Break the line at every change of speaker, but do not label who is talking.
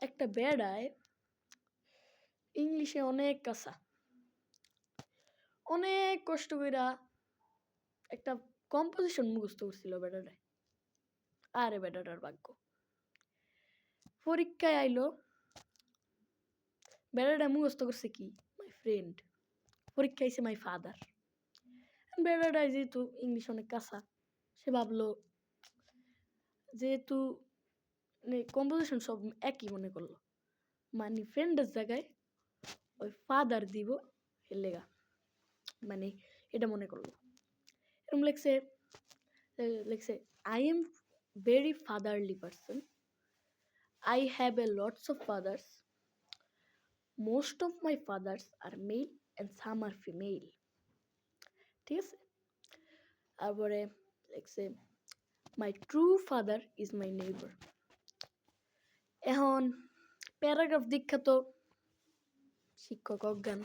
একটা বেড়ায় ইংলিশে অনেক কাঁচা, অনেক কষ্ট কইরা একটা কম্পোজিশন মুখস্থ করছিল বেটাটায়। আরে বেটাটার ভাগ্য, পরীক্ষায় আইলো, বেটাটা মুখস্থ করছে কি মাই ফ্রেন্ড, পরীক্ষা আইছে মাই ফাদার। বেটাটায় যেহেতু ইংলিশ অনেক কাঁচা, সে ভাবলো যেহেতু কম্পোজিশন সব একই মনে করলো, মানে ফ্রেন্ডের জায়গায় ওই ফাদার দিব এর লেগা, মানে এটা মনে করলো। এরকম লেখছে I am very fatherly person, I have a lots of fathers. Most of my fathers are male and some are female. ঠিক আছে, তারপরে লিখছে my true father is my neighbor. এখন প্যারাগ্রাফ দীক্ষা তো শিক্ষক অজ্ঞান,